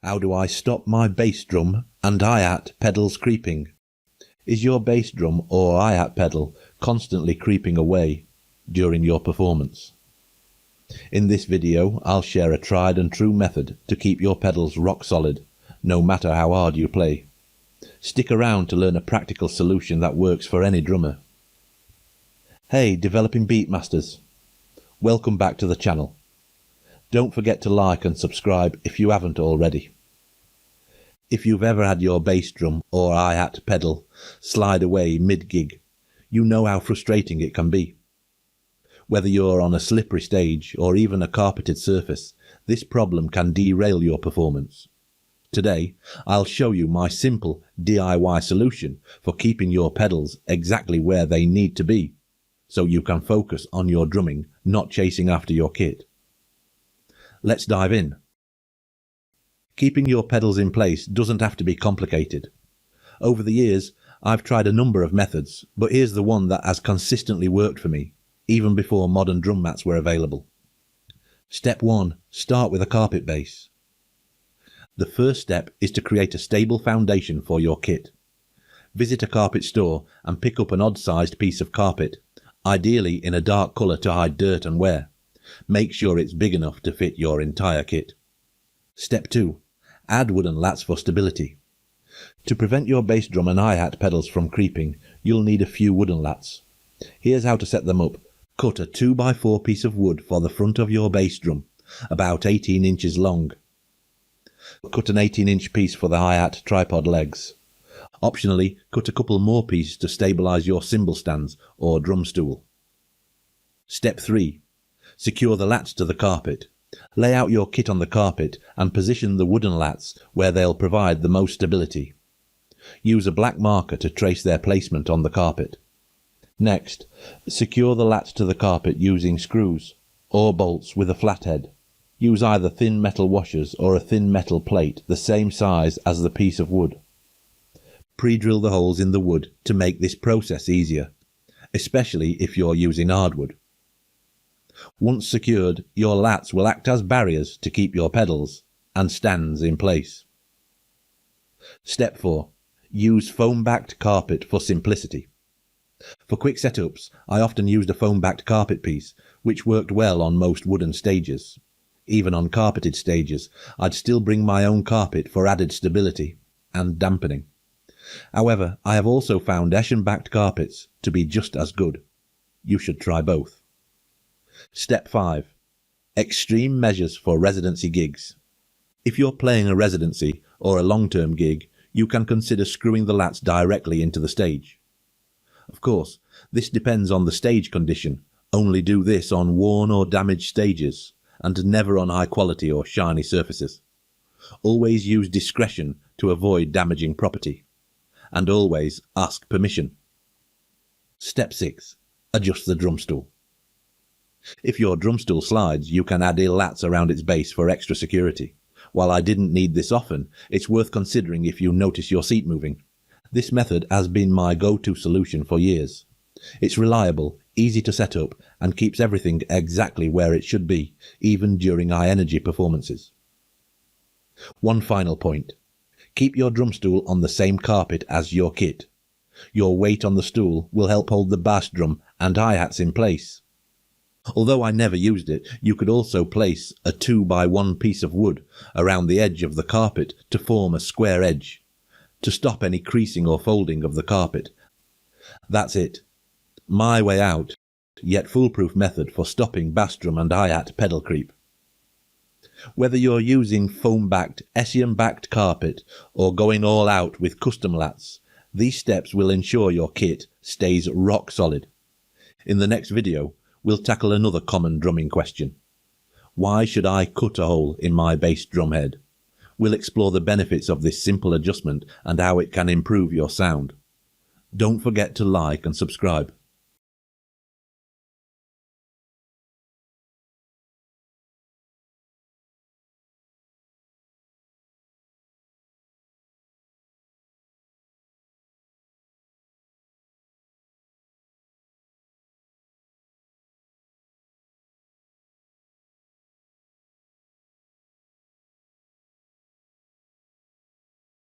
How do I stop my bass drum and hi-hat pedals creeping? Is your bass drum or hi-hat pedal constantly creeping away during your performance? In this video, I'll share a tried and true method to keep your pedals rock solid, no matter how hard you play. Stick around to learn a practical solution that works for any drummer. Hey, developing beatmasters. Welcome back to the channel. Don't forget to like and subscribe if you haven't already. If you've ever had your bass drum or hi-hat pedal slide away mid-gig, you know how frustrating it can be. Whether you're on a slippery stage or even a carpeted surface, this problem can derail your performance. Today, I'll show you my simple DIY solution for keeping your pedals exactly where they need to be, so you can focus on your drumming, not chasing after your kit. Let's dive in. Keeping your pedals in place doesn't have to be complicated. Over the years, I've tried a number of methods, but here's the one that has consistently worked for me, even before modern drum mats were available. Step 1. Start with a carpet base. The first step is to create a stable foundation for your kit. Visit a carpet store and pick up an odd-sized piece of carpet, ideally in a dark colour to hide dirt and wear. Make sure it's big enough to fit your entire kit. Step 2. Add wooden lats for stability. To prevent your bass drum and hi-hat pedals from creeping, you'll need a few wooden lats. Here's how to set them up. Cut a 2x4 piece of wood for the front of your bass drum, about 18 inches long. Cut an 18-inch piece for the hi-hat tripod legs. Optionally, cut a couple more pieces to stabilise your cymbal stands or drum stool. Step 3. Secure the lats to the carpet. Lay out your kit on the carpet and position the wooden lats where they'll provide the most stability. Use a black marker to trace their placement on the carpet. Next, secure the lats to the carpet using screws or bolts with a flathead. Use either thin metal washers or a thin metal plate the same size as the piece of wood. Pre-drill the holes in the wood to make this process easier, especially if you're using hardwood. Once secured, your lats will act as barriers to keep your pedals and stands in place. Step 4. Use foam-backed carpet for simplicity. For quick setups, I often used a foam-backed carpet piece, which worked well on most wooden stages. Even on carpeted stages, I'd still bring my own carpet for added stability and dampening. However, I have also found Eshan-backed carpets to be just as good. You should try both. Step 5. Extreme measures for residency gigs. If you're playing a residency or a long-term gig, you can consider screwing the lats directly into the stage. Of course, this depends on the stage condition. Only do this on worn or damaged stages, and never on high quality or shiny surfaces. Always use discretion to avoid damaging property. And always ask permission. Step 6. Adjust the drum stool. If your drum stool slides, you can add lats around its base for extra security. While I didn't need this often, it's worth considering if you notice your seat moving. This method has been my go-to solution for years. It's reliable, easy to set up, and keeps everything exactly where it should be, even during high-energy performances. One final point. Keep your drum stool on the same carpet as your kit. Your weight on the stool will help hold the bass drum and hi-hats in place. Although I never used it, you could also place a 2x1 piece of wood around the edge of the carpet to form a square edge, to stop any creasing or folding of the carpet. That's it. My way out, yet foolproof method for stopping bass drum and hi-hat pedal creep. Whether you're using foam-backed, Eshan-backed carpet or going all out with custom lats, these steps will ensure your kit stays rock solid. In the next video, we'll tackle another common drumming question. Why should I cut a hole in my bass drum head? We'll explore the benefits of this simple adjustment and how it can improve your sound. Don't forget to like and subscribe.